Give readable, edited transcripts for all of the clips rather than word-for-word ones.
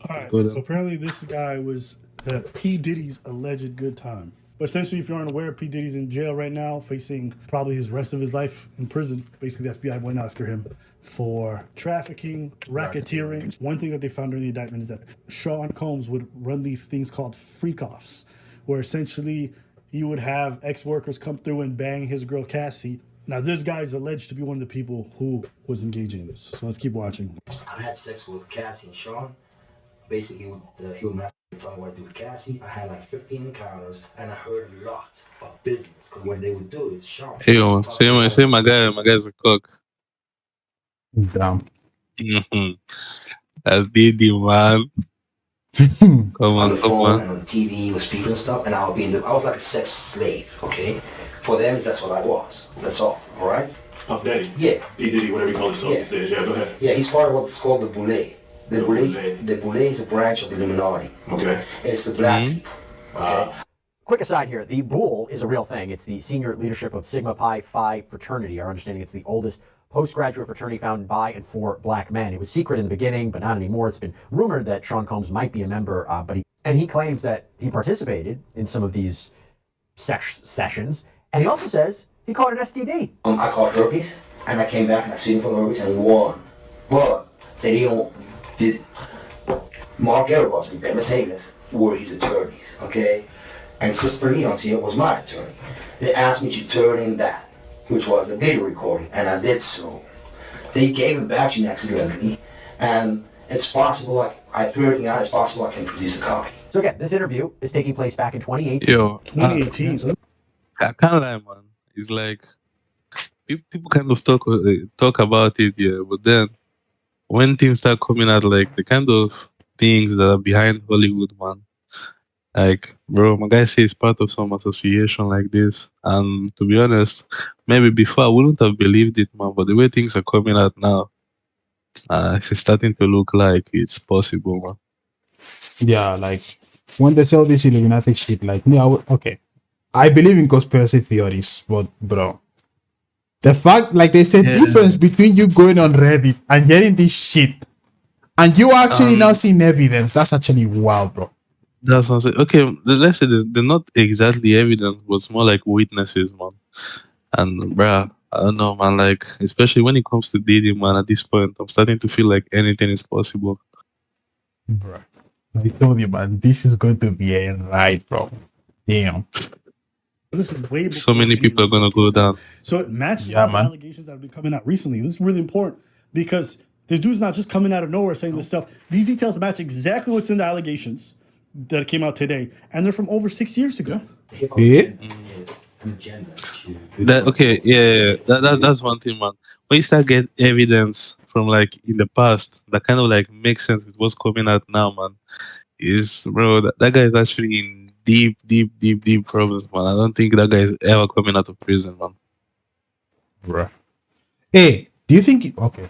All Let's right. go So then. apparently, this guy was P Diddy's alleged good time. But essentially, if you aren't aware, P Diddy's in jail right now, facing probably his rest of his life in prison. Basically, the FBI went after him for trafficking, racketeering. One thing that they found during the indictment is that Sean Combs would run these things called freak-offs, where essentially he would have ex-workers come through and bang his girl Cassie. Now, this guy is alleged to be one of the people who was engaging in this. So let's keep watching. I had sex with Cassie and Sean. Basically, he would tell me what to do with Cassie. I had like 15 encounters, and I heard a lot of business. Because what they would do is Sean Hey, would man. talk to Say her. my guy's a cook. Damn. That's Diddy, man. On the Come phone on. and on the TV with speakers and stuff, and I would be I was like a sex slave, okay? For them, that's what I was. That's all right? Puff Daddy. Yeah. P. Diddy, whatever you call himself Yeah. these days. Yeah, go ahead. Yeah, he's part of what's called the Boule. The Boule is a branch of the Illuminati. Okay. It's the black people. Okay. Quick aside here, the Boule is a real thing. It's the senior leadership of Sigma Pi Phi fraternity. Our understanding it's the oldest postgraduate fraternity founded by and for black men. It was secret in the beginning, but not anymore. It's been rumored that Sean Combs might be a member, but he claims that he participated in some of these sessions, and he also says he caught an STD. I caught herpes, and I came back and I sued him for the herpes and won. But they did Mark Erebus and Ben Mercedes were his attorneys, okay? And Christopher Leon's here was my attorney. They asked me to turn in that, which was the video recording, and I did so. They gave it back to me accidentally, and it's possible, I threw everything out, it's possible I can produce a copy. So again, this interview is taking place back in 2018. Yo, 2018. I can't lie, man. It's like people kind of talk about it, yeah, but then when things start coming out, like the kind of things that are behind Hollywood, man. Like, bro, my guy says part of some association like this, and to be honest, maybe before I wouldn't have believed it, man. But the way things are coming out now, it's starting to look like it's possible, man. Yeah, like when they tell this Illuminati shit, like me, okay. I believe in conspiracy theories, but bro, the fact, like, there's a difference between you going on Reddit and getting this shit, and you actually now seeing evidence. That's actually wild, bro. That's what I'm saying. Okay, let's say they're not exactly evidence, but it's more like witnesses, man. And bruh, I don't know, man. Like, especially when it comes to Diddy, man. At this point, I'm starting to feel like anything is possible. Bro, I told you, man, this is going to be a ride, bro. Damn. This is way So before many people are gonna go down. So it matches Yeah, the man. allegations that have been coming out recently. This is really important because this dude's not just coming out of nowhere saying this stuff. These details match exactly what's in the allegations that came out today, and they're from over 6 years ago. Hip-hop Yeah. is an agenda to... That's one thing, man. When you start get evidence from like in the past that kind of like makes sense with what's coming out now, man, is bro that guy is actually in deep problems, man. I don't think that guy is ever coming out of prison, man. Bro. Hey, do you think? Okay.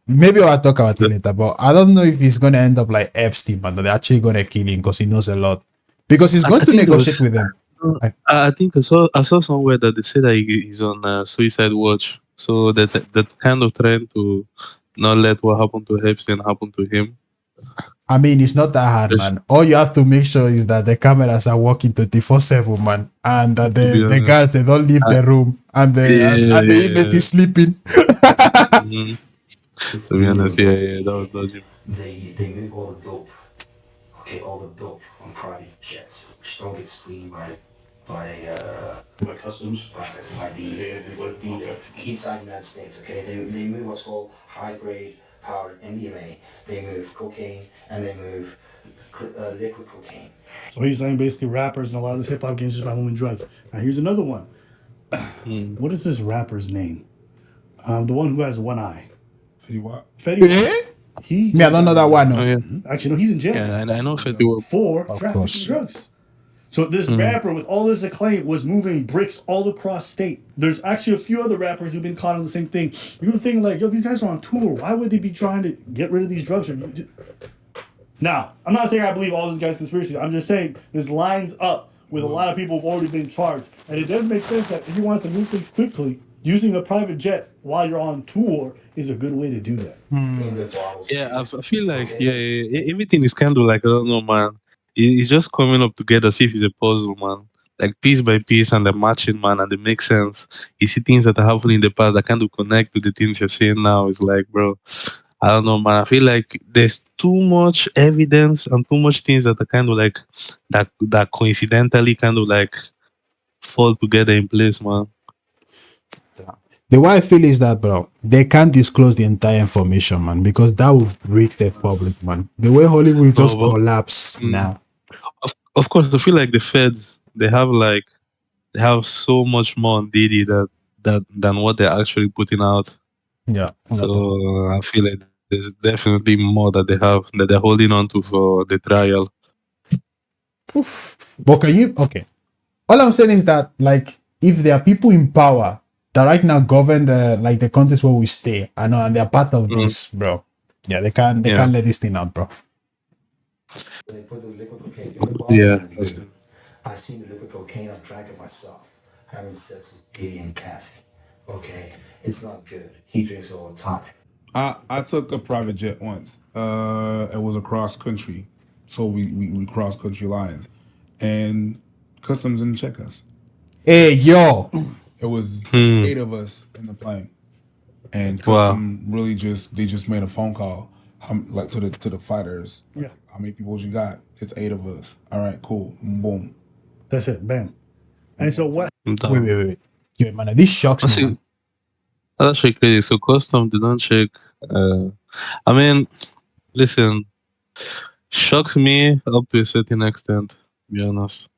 Maybe I'll talk about it later, but I don't know if he's gonna end up like Epstein, man. They're actually gonna kill him because he knows a lot. Because he's going I to think it negotiate was- with them. I think I saw somewhere that they say that he's on suicide watch, so that kind of trying to not let what happened to Epstein happen to him. I mean, it's not that hard, man. All you have to make sure is that the cameras are working 24/7, man, and that the honest. guys they don't leave the room, and the inmate is sleeping. Mhm. To be honest, yeah, that was dodgy. They move all the dope, all the dope on private jets, which don't get screened by customs. the inside the United States, okay? They move what's called high-grade powder MDMA, they move cocaine, and they move liquid cocaine. So he's saying basically rappers and a lot of this hip hop games just by moving drugs. Now here's another one. What is this rapper's name? The one who has one eye. Fetty Wap. Fetty. Eh? Me, I don't know that one. No. Oh, yeah. Actually, no, he's in jail Yeah, and I know Fetty Wap. for Of trafficking course. drugs. So this rapper with all this acclaim was moving bricks all across state. There's actually a few other rappers who've been caught on the same thing. You were thinking like, yo, these guys are on tour. Why would they be trying to get rid of these drugs? Now, I'm not saying I believe all these guys' conspiracies. I'm just saying this lines up with a lot of people who've already been charged. And it does make sense that if you want to move things quickly, using a private jet while you're on tour is a good way to do that. Yeah, I feel like everything is kind of like I don't know, man. It's just coming up together as if it's a puzzle, man. Like piece by piece, and they're matching, man, and they make sense. You see things that are happening in the past that kind of connect to the things you're seeing now. It's like, bro, I don't know, man. I feel like there's too much evidence and too much things that are kind of like that coincidentally kind of like fall together in place, man. The way I feel is that, bro, they can't disclose the entire information, man, because that would break the public, man. The way Hollywood Bro, just collapse now. of course, I feel like the feds they have so much more on Diddy that than what they're actually putting out. Yeah. So I feel like there's definitely more that they're holding on to for the trial. Oof. But can you okay? All I'm saying is that, like, if there are people in power that right now govern the countries where we stay, I know, and they're part of this, bro. Yeah, they can't let this thing out, bro. They put the liquid cocaine in the Yeah. bottles. I seen the liquid cocaine. I drank it myself. Having sex with Diddy and Cassie. Okay, it's not good. He drinks all the time. I took a private jet once. It was across country, so we crossed country lines, and customs didn't check us. Hey, yo. It was 8 of us in the plane, and custom really just made a phone call, like to the fighters. Yeah. How many people you got? It's 8 of us. All right, cool. Boom. That's it. Bam. And so what? Wait. Yo, man, this shocks me. See, Man. that's actually crazy. So custom they don't check. I mean, listen, shocks me up to a certain extent. To be honest,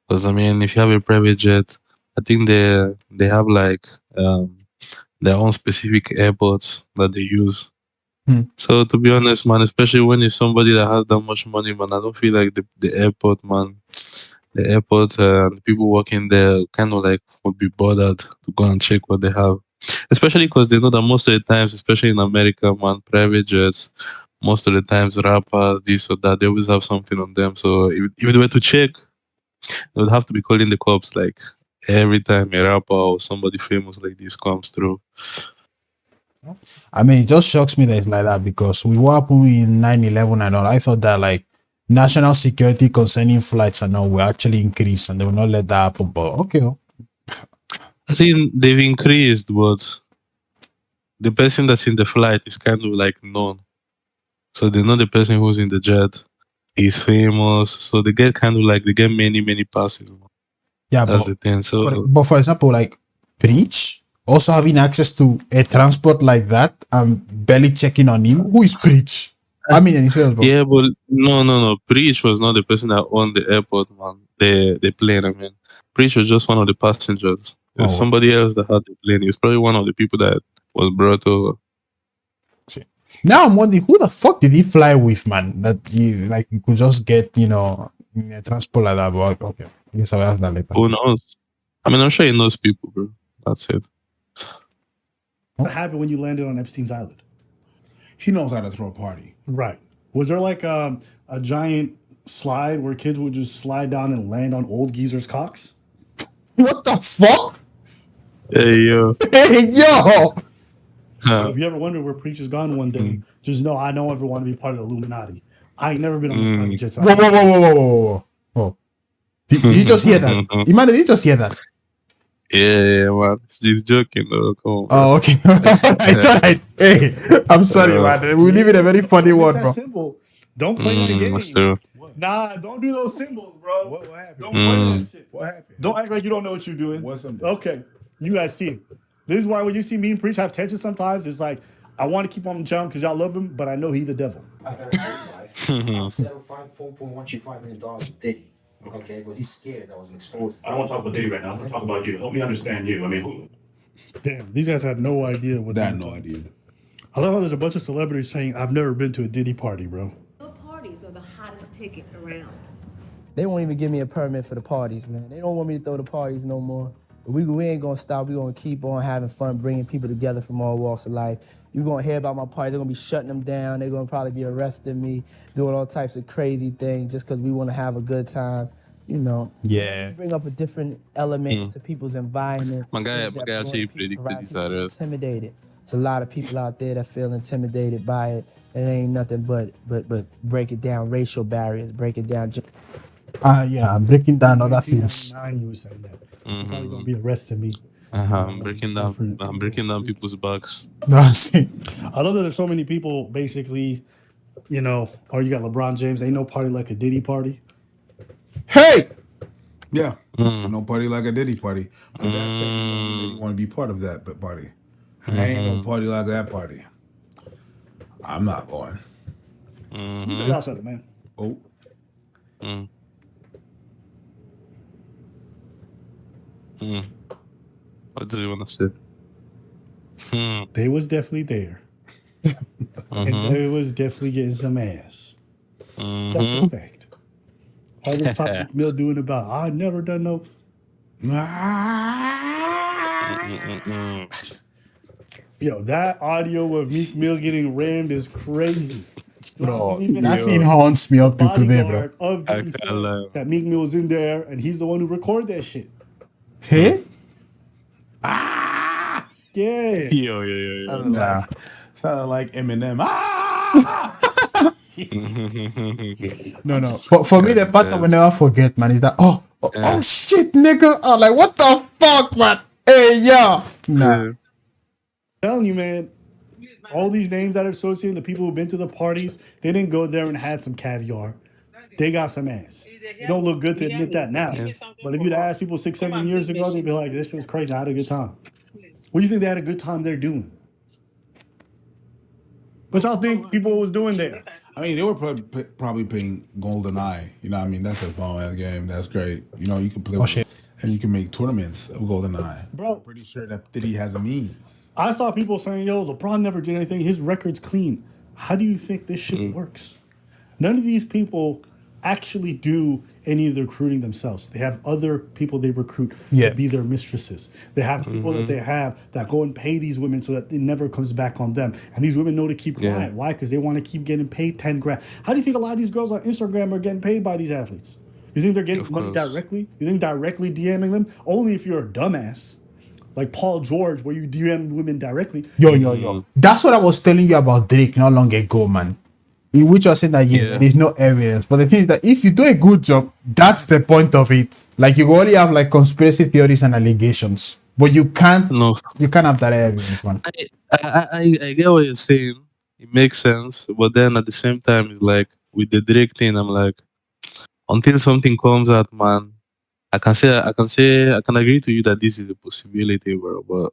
because I mean, if you have a private jet, I think they have like their own specific airports that they use. So to be honest, man, especially when it's somebody that has that much money, man, I don't feel like the airport, man, the airport and the people working there kind of like would be bothered to go and check what they have. Especially because they know that most of the times, especially in America, man, private jets, most of the times rappers, this or that, they always have something on them. So if they were to check, they would have to be calling the cops like every time a rapper or somebody famous like this comes through. I mean, it just shocks me that it's like that, because we what happened in 9/11 and all. I thought that, like, national security concerning flights and all will actually increase, and they will not let that happen. But okay. I think they've increased, but the person that's in the flight is kind of like known. So they know the person who's in the jet is famous. So they get many passes. Yeah, That's the thing. So but for example, like Preach also having access to a transport like that and barely checking on him. Who is Preach? I mean, yeah, but no. Preach was not the person that owned the airport, man. The plane. I mean, Preach was just one of the passengers. There's somebody else that had the plane. He was probably one of the people that was brought over. Now I'm wondering, who the fuck did he fly with, man? That you could just get, in a transport like that. But okay, I guess I'll ask that later. Who knows? I mean, I'm sure he knows people, bro. That's it. What happened when you landed on Epstein's Island? He knows how to throw a party. Right. Was there like a giant slide where kids would just slide down and land on old geezers' cocks? What the fuck? Hey, yo. Hey, yo! So if you ever wonder where Preach is gone one day, just know I don't ever want to be part of the Illuminati. I ain't never been on the private jets. Whoa. Did you just hear that? Imagine, did you just hear that? Yeah, man. She's joking, though. Come on, bro. Oh, okay. Hey, I'm sorry, man. We live in a very funny world, bro. Symbol. Don't play the game. That's true. Nah, don't do those symbols, bro. What happened? Don't play that shit. What happened? Don't act like you don't know what you're doing. What symbol? Okay, you guys see it. This is why when you see me and Preach have tension sometimes, it's like, I want to keep on chilling because y'all love him, but I know he the devil. I got a good life. I'll settle $4.15 million with Diddy. Okay, but he's scared that I was exposed. I don't want to talk about Diddy right now. I want to talk about you. Help me understand you. I mean, who? Damn, these guys had no idea what I had no idea. I love how there's a bunch of celebrities saying, I've never been to a Diddy party, bro. The parties are the hottest ticket around. They won't even give me a permit for the parties, man. They don't want me to throw the parties no more. But we ain't gonna stop. We gonna keep on having fun, bringing people together from all walks of life. You're gonna hear about my parties. They're gonna be shutting them down. They're gonna probably be arresting me, doing all types of crazy things just because we want to have a good time. you know, Yeah. bring up a different element to people's environment. My guy things that brought actually people to predicted right, his people feel arrest. intimidated. It's a lot of people out there that feel intimidated by it. It ain't nothing but break it down racial barriers, break it down. Yeah, I'm breaking down other things. 1999, you were saying that. You're probably gonna be arresting me. I'm breaking down. for- I'm breaking down people's backs. That's it. I love that there's so many people basically, you know, or you got LeBron James. Ain't no party like a Diddy party. Hey! Yeah. No party like a Diddy party. But that's that you want to be part of that party. Ain't no party like that party. I'm not going. You say y'all said it, man. Oh. What do you want to say? They was definitely there. And they was definitely getting some ass. That's a fact. All this talk Meek Mill doing about I never done no. Yo, that audio of Meek Mill getting rammed is crazy. Bro, Even that the scene haunts me up to today, bro. bodyguard of I Diddy can't said lie. that Meek Mill was in there and he's the one who recorded that shit. Hey? Yeah. Yo. Nah. Sounded like Eminem. No. For me, the part I will never forget, man, is that, oh shit, nigga. Oh, like, what the fuck, man? Hey, yo. Nah. Telling you, man, all these names that are associated, the people who've been to the parties, they didn't go there and had some caviar. They got some ass. It don't look good to admit that now. But if you'd ask people 6-7 years ago, they'd be like, this shit was crazy. I had a good time. What do you think they had a good time there doing? What y'all think people was doing there? I mean, they were probably playing GoldenEye. You know what I mean? That's a bomb ass game. That's great. You know, you can play with shit. and you can make tournaments of GoldenEye. Bro. I'm pretty sure that Diddy has a means. I saw people saying, yo, LeBron never did anything. His record's clean. How do you think this shit works? None of these people actually do any of the recruiting themselves. They have other people they recruit to be their mistresses. They have people that they have that go and pay these women so that it never comes back on them. And these women know to keep quiet. Why? Because they want to keep getting paid 10 grand. How do you think a lot of these girls on Instagram are getting paid by these athletes? You think they're getting money directly? You think directly DMing them? Only if you're a dumbass. Like Paul George, where you DM women directly. Yo. That's what I was telling you about Drake not long ago, man. In which I said that there is no evidence. But the thing is that if you do a good job, that's the point of it. Like you only have like conspiracy theories and allegations. But you can't have that evidence, man. I get what you're saying. It makes sense. But then at the same time, it's like with the Drake thing, I'm like, until something comes out, man, I can agree to you that this is a possibility, bro. But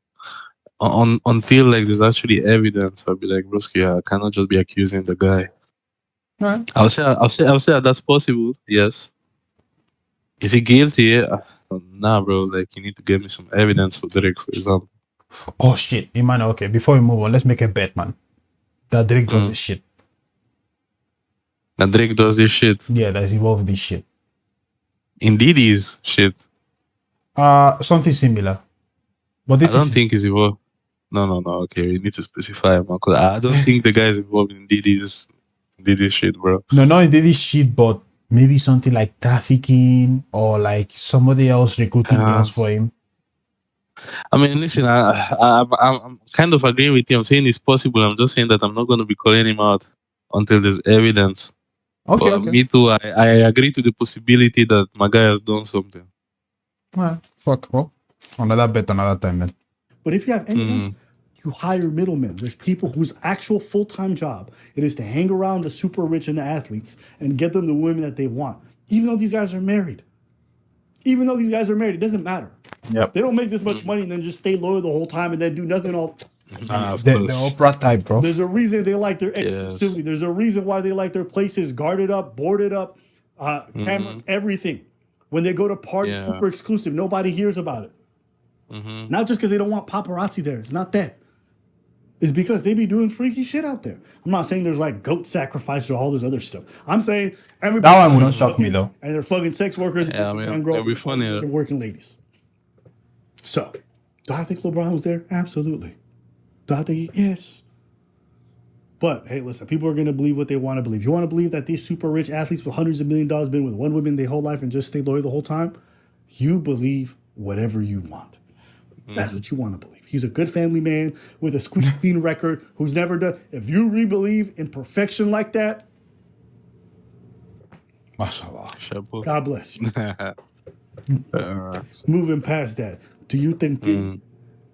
until like there's actually evidence, I'll be like, broski, I cannot just be accusing the guy. Right. I'll say that that's possible. Yes. Is he guilty? Nah, bro. Like you need to give me some evidence for Drake, for example. Oh shit, Emmanuel. Okay, before we move on, let's make a bet, man. That Drake does this shit. That Drake does this shit. Yeah, that's involved in this shit. Indeed, is shit. Something similar. But I don't think he's involved. No. Okay, we need to specify, man. 'Cause I don't think the guy's involved in Diddy's shit, bro. No, not in this shit, but maybe something like trafficking or like somebody else recruiting girls for him. I mean, listen, I'm kind of agreeing with you. I'm saying it's possible. I'm just saying that I'm not going to be calling him out until there's evidence. Okay, But me too. I agree to the possibility that my guy has done something. Well, fuck. Well, another bet, another time then. But if you have any, you hire middlemen. There's people whose actual full-time job it is to hang around the super rich and the athletes and get them the women that they want. Even though these guys are married. It doesn't matter. Yep. They don't make this much money and then just stay loyal the whole time and then do nothing all. The Oprah type, bro. There's a reason they like their exclusivity. Yes. There's a reason why they like their places guarded up, boarded up, cameras, everything. When they go to parties, super exclusive. Nobody hears about it. Not just because they don't want paparazzi there. It's not that. It's because they be doing freaky shit out there. I'm not saying there's like goat sacrifice or all this other stuff. I'm saying everybody. That one would not shock me though. And they're fucking sex workers and girls be funny, and working ladies. So, do I think LeBron was there? Absolutely. Do I think yes? But hey, listen, people are going to believe what they want to believe. You want to believe that these super rich athletes with hundreds of $1 millions been with one woman their whole life and just stay loyal the whole time? You believe whatever you want. That's what you want to believe. He's a good family man with a squeaky clean record who's never done. If you re-believe in perfection like that, Mashallah. Chapeau. God bless you. Moving past that, do you think Diddy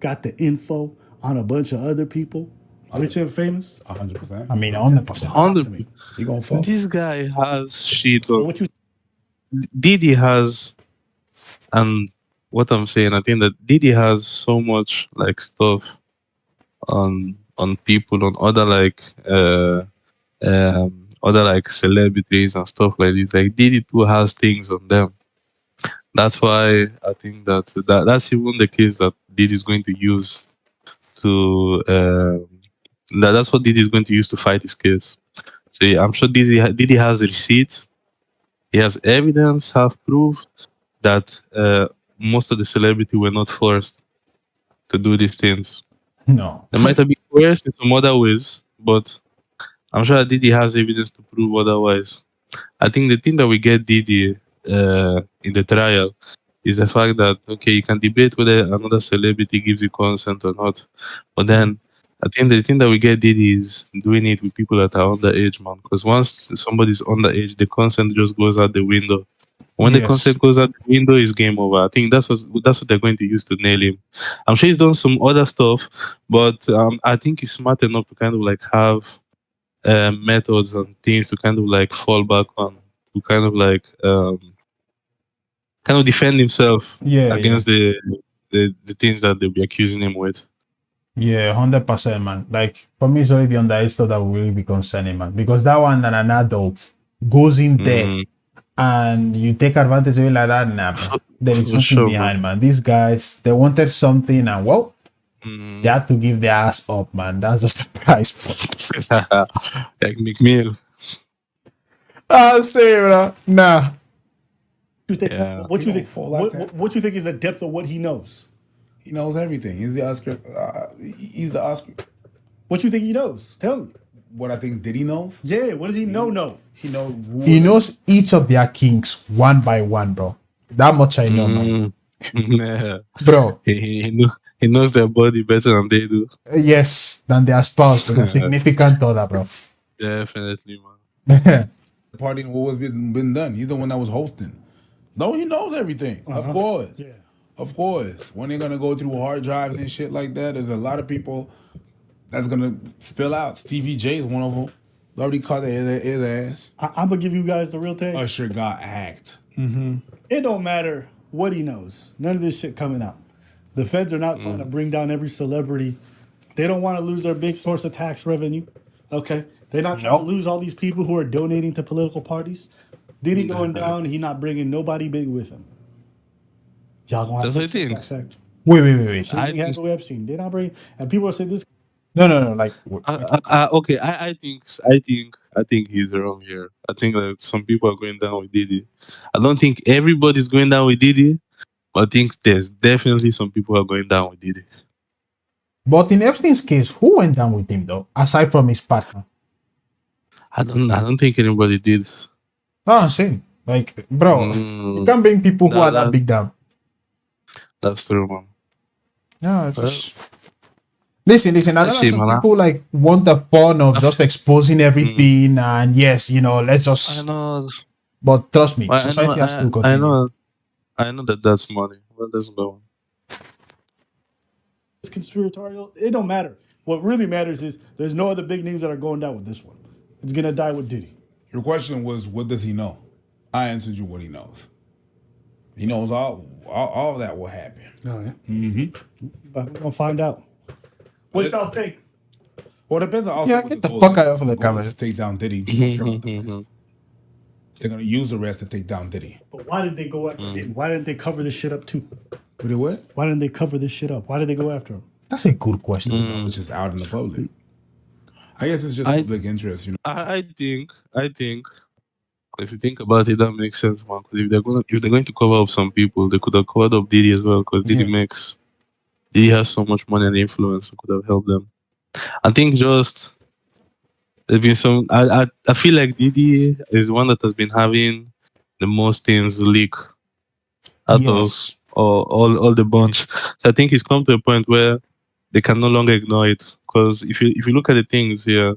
got the info on a bunch of other people, rich and famous? 100%. I mean, 100%. Talk to me. He gonna fuck. This guy has shit. But what you Diddy has, and what I'm saying, I think that Diddy has so much like stuff on people, on other like other like celebrities and stuff like this. Like Diddy too has things on them. That's why I think that's even the case that Diddy is going to use to that's what Diddy is going to use to fight his case. So yeah, I'm sure Diddy has receipts. He has evidence, have proof that most of the celebrity were not forced to do these things. No. They might have been coerced in some other ways, but I'm sure Diddy has evidence to prove otherwise. I think the thing that we get Diddy in the trial is the fact that, okay, you can debate whether another celebrity gives you consent or not, but then I think the thing that we get Diddy is doing it with people that are underage, man. Because once somebody's underage, the consent just goes out the window. When the Yes. consent goes out the window, it's game over. I think that's what they're going to use to nail him. I'm sure he's done some other stuff, but I think he's smart enough to kind of like have methods and things to kind of like fall back on, to kind of like kind of defend himself against the things that they'll be accusing him with. Yeah, 100%, man. Like, for me, it's only the underage stuff that will really be concerning, man. Because that one that an adult goes in there and you take advantage of it like that, nah, man. There is something sure, behind, man. These guys, they wanted something and, well, they had to give their ass up, man. That's just the price. Like McMill. I'll say, bro. Nah. Yeah. what you think? fall like that. What you think is the depth of what he knows? He knows everything. He's the Oscar. He's the Oscar. What you think he knows? Tell me. What I think Diddy knows. Yeah, what does he know? He knows. He knows each of their kings one by one, bro. That much I know, man. Yeah. Bro. He knows their body better than they do. Yes, than their spouse, but a significant other, bro. Definitely, man. Party and what was been done. He's the one that was hosting. No, he knows everything. Of course. Yeah. Of course. When they're gonna go through hard drives and shit like that, there's a lot of people that's gonna spill out. Stevie J is one of them. Already caught his ass. I'm gonna give you guys the real take. Usher got hacked. It don't matter what he knows. None of this shit coming out. The feds are not trying to bring down every celebrity. They don't want to lose their big source of tax revenue. Okay? They're not trying to lose all these people who are donating to political parties. Diddy going down, he not bringing nobody big with him. Y'all gonna have That's to what I accept think. that fact. Wait. Same thing happened with Epstein. They're not bringing, and people are saying this. No. Like, Okay, I think he's wrong here. I think that some people are going down with Diddy. I don't think everybody's going down with Diddy, but I think there's definitely some people who are going down with Diddy. but in Epstein's case, who went down with him though? Aside from his partner. I don't think anybody did. No, I'm saying. Like, bro, you can't bring people who are that big down. That's true, man. No, it's just... Listen, I know see, some man. people like want the fun of just exposing everything and yes, let's just... I know. But trust me, I society has to know. continue. I know that that's money. Well, let's go. It's conspiratorial. It don't matter. What really matters is there's no other big names that are going down with this one. It's gonna die with Diddy. Your question was, what does he know? I answered you what he knows. He knows all of that will happen. Oh yeah. But we're gonna find out. What y'all think? Well, it depends on also Yeah, what get the goals fuck are. out of the Goals camera. to take down Diddy. They're gonna use the rest to take down Diddy. But why did they go after him? Why didn't they cover this shit up too? But it what? Why didn't they cover this shit up? Why did they go after him? That's a good question. It's just out in the public. I guess it's just public interest, you know. I think if you think about it, that makes sense, man. Because if they're going to cover up some people, they could have covered up Diddy as well. Because Diddy has so much money and influence that could have helped them. I think just There's been some. I feel like Diddy is one that has been having the most things leak out Yes. of all the bunch. So I think he's come to a point where they can no longer ignore it. Because if you look at the things here,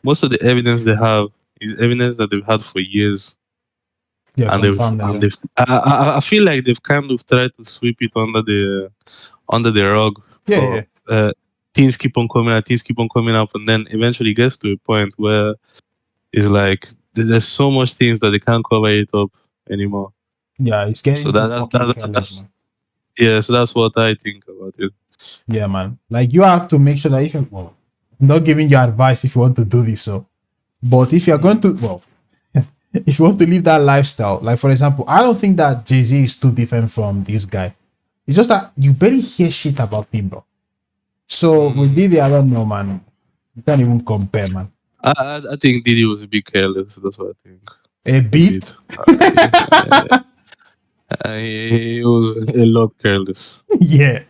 most of the evidence they have is evidence that they've had for years, Yeah, and confirm that. Yeah. I feel like they've kind of tried to sweep it under the rug. Yeah, But things keep on coming out, things keep on coming up, and then eventually it gets to a point where it's like there's so much things that they can't cover it up anymore. Yeah, it's So getting too fucking careless, that's man. yeah. So that's what I think about it. Yeah, man. Like you have to make sure that if you're not giving you advice if you want to do this, so but if you're going to if you want to live that lifestyle, like for example, I don't think that Jay-Z is too different from this guy. It's just that you barely hear shit about him, bro. So with Diddy, I don't know, man. You can't even compare, man. I think Diddy was a bit careless. That's what I think. A bit. He was a lot careless. Yeah.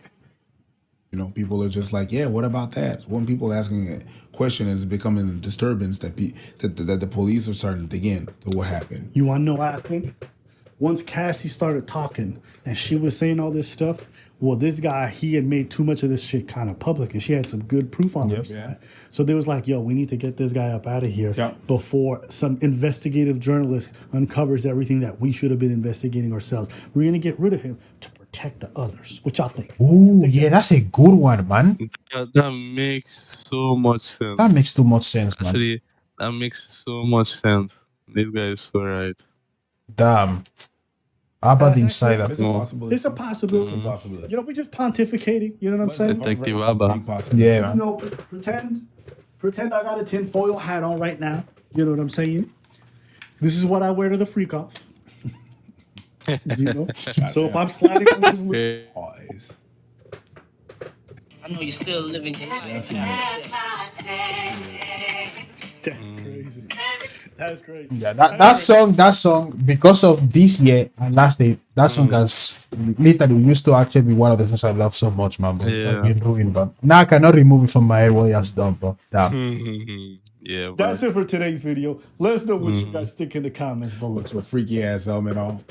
You know, people are just like, yeah, what about that? When people asking a question is becoming a disturbance that the police are starting to dig in to what happened. You want to know what I think? Once Cassie started talking and she was saying all this stuff, well, this guy, he had made too much of this shit kind of public, and she had some good proof on this. Yeah. So they was like, yo, we need to get this guy up out of here Yep. before some investigative journalist uncovers everything that we should have been investigating ourselves. We're going to get rid of him to protect the others. What y'all think? Ooh, yeah, that's a good one, man. That makes so much sense. That makes too much sense, man. Actually, that makes so much sense. This guy is so right. Damn. How about the insider? It's a possibility. It's a possibility. It's a possibility. You know, we just pontificating. You know what I'm saying? Detective Abba. Big possibility. Yeah, You man. know, pretend I got a tinfoil hat on right now. You know what I'm saying? This is what I wear to the freak off. You know? So if I'm sliding on this lip, Pause. I know you're still living your life. that's crazy. That's crazy. Yeah, that song, because of this year and last day, that song has literally used to actually be one of the songs I love so much, man. But it's been ruined, but now I cannot remove it from my head what he has done, bro. Damn. Yeah, That's it for today's video. Let us know what you guys think in the comments below. With your freaky ass helmet on.